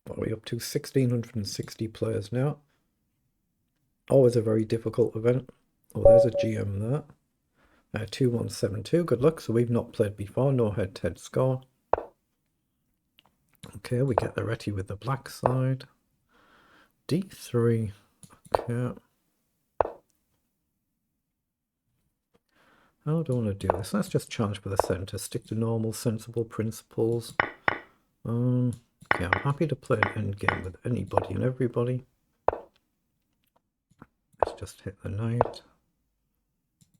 What are we up to? 1,660 players now. Always a very difficult event. Oh, there's a GM there. 2172, good luck. So we've not played before, no head-to-head score. Okay, we get the Reti with the black side. D3, okay. How do I want to do this? Let's just challenge for the centre, stick to normal, sensible principles. Okay, I'm happy to play an endgame with anybody and everybody. Let's just hit the knight.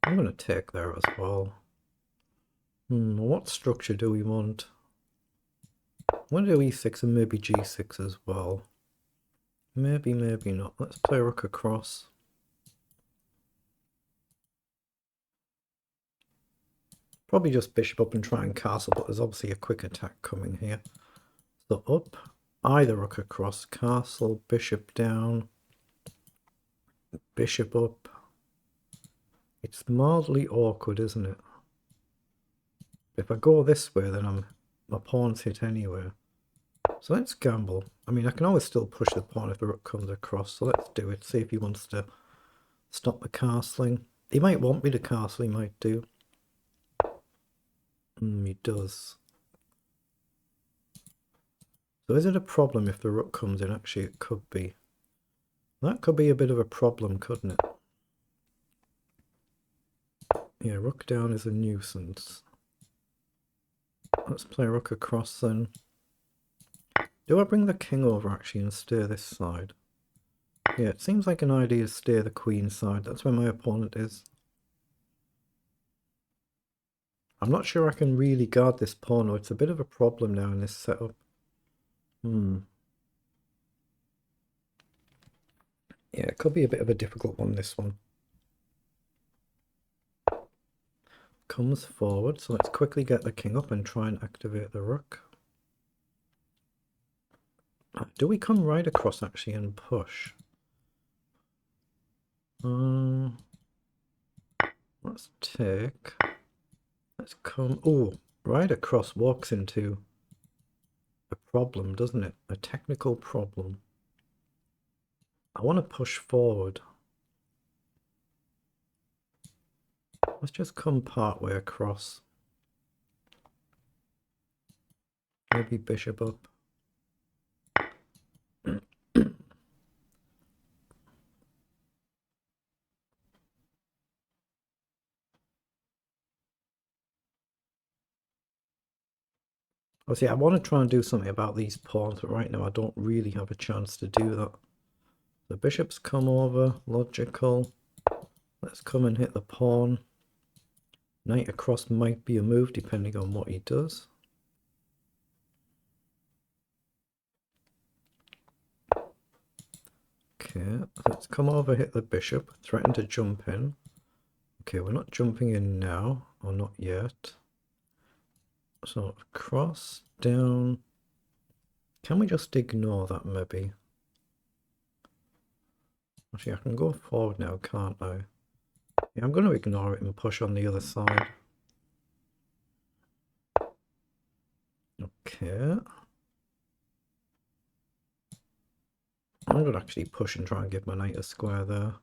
I'm going to take there as well. What structure do we want? I'm going to do e6 and maybe g6 as well. Maybe, maybe not. Let's play rook across. Probably just bishop up and try and castle, but there's obviously a quick attack coming here. So up, either rook across, castle, bishop down, bishop up. It's mildly awkward, isn't it? If I go this way, then my pawn's hit anywhere. So let's gamble. I mean, I can always still push the pawn if the rook comes across, so let's do it. See if he wants to stop the castling. He might want me to castle, he might do. He does. So is it a problem if the rook comes in? Actually, it could be. That could be a bit of a problem, couldn't it? Yeah, rook down is a nuisance. Let's play rook across then. Do I bring the king over actually and steer this side? Yeah, it seems like an idea to steer the queen side. That's where my opponent is. I'm not sure I can really guard this pawn, or it's a bit of a problem now in this setup. Yeah, it could be a bit of a difficult one, this one. Comes forward, so let's quickly get the king up and try and activate the rook. Do we come right across actually and push? Let's take. Let's come. Oh, right across walks into a problem, doesn't it? A technical problem. I want to push forward. Let's just come part way across. Maybe bishop up. Obviously, I want to try and do something about these pawns, but right now I don't really have a chance to do that. The bishops come over, logical. Let's come and hit the pawn. Knight across might be a move depending on what he does. Okay, let's come over, hit the bishop, threaten to jump in. Okay, we're not jumping in now, or not yet. So across, down. Can we just ignore that maybe? Actually, I can go forward now, can't I? Yeah, I'm going to ignore it and push on the other side. Okay. I'm going to actually push and try and give my knight a square there.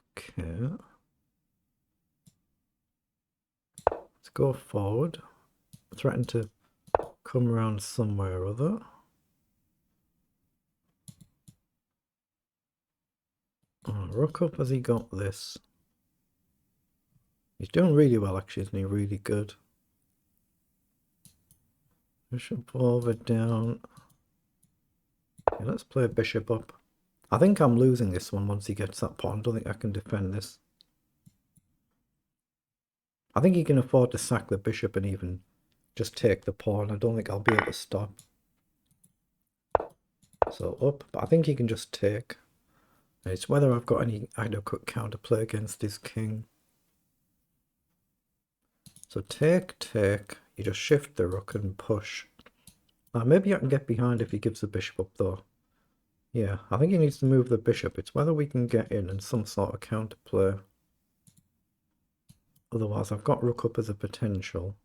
Okay. Let's go forward. Threaten to come around somewhere or other. Oh, rook up, has he got this? He's doing really well actually, isn't he? Really good. Bishop over, down. Okay, let's play bishop up. I think I'm losing this one once he gets that pawn. I don't think I can defend this. I think he can afford to sack the bishop and even just take the pawn. I don't think I'll be able to stop. So up, but I think he can just take. It's whether I've got any adequate counterplay against his king. So take, take. You just shift the rook and push. Maybe I can get behind if he gives the bishop up though. Yeah, I think he needs to move the bishop. It's whether we can get in and some sort of counterplay. Otherwise, I've got rook up as a potential.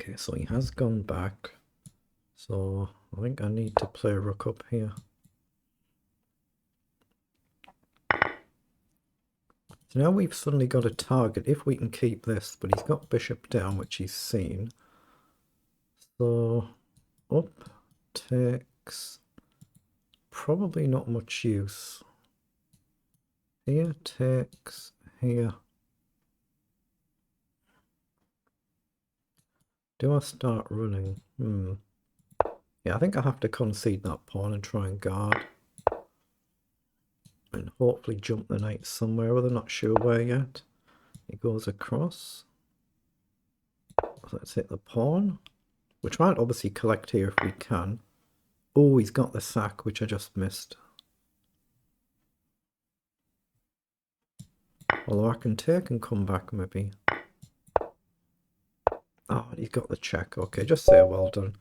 Okay, so he has gone back. So I think I need to play rook up here. So now we've suddenly got a target if we can keep this, but he's got bishop down, which he's seen. So up takes probably not much use. Here takes here. Do I start running? Yeah, I think I have to concede that pawn and try and guard. And hopefully jump the knight somewhere, but I'm not sure where yet. He goes across. So let's hit the pawn, which might obviously collect here if we can. Oh, he's got the sack, which I just missed. Although I can take and come back maybe. Oh, he's got the check. Okay, just say well done.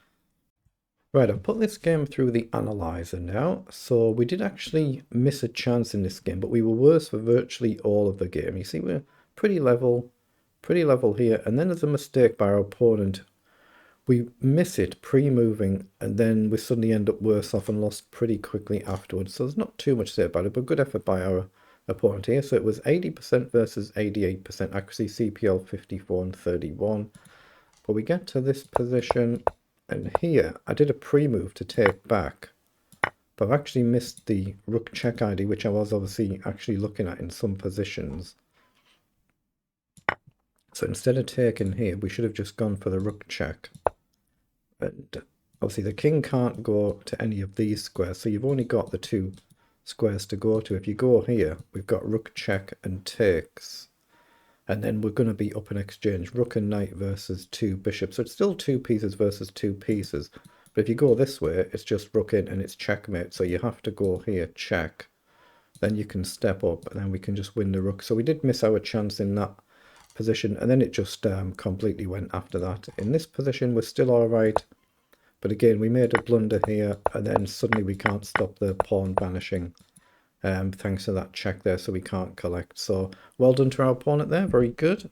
Right, I've put this game through the analyzer now. So we did actually miss a chance in this game, but we were worse for virtually all of the game. You see, we're pretty level here. And then there's a mistake by our opponent. We miss it pre-moving, and then we suddenly end up worse off and lost pretty quickly afterwards. So there's not too much to say about it, but good effort by our opponent here. So it was 80% versus 88% accuracy, CPL 54 and 31. But we get to this position, and here I did a pre-move to take back, but I've actually missed the rook check ID, which I was obviously actually looking at in some positions. So instead of taking here, we should have just gone for the rook check. And obviously the king can't go to any of these squares, so you've only got the two squares to go to. If you go here, we've got rook check and takes. And then we're going to be up in exchange, rook and knight versus two bishops. So it's still two pieces versus two pieces. But if you go this way, it's just rook in and it's checkmate. So you have to go here, check. Then you can step up and then we can just win the rook. So we did miss our chance in that position. And then it just completely went after that. In this position, we're still all right. But again, we made a blunder here. And then suddenly we can't stop the pawn vanishing. Thanks to that check there, so we can't collect. So well done to our opponent there, very good.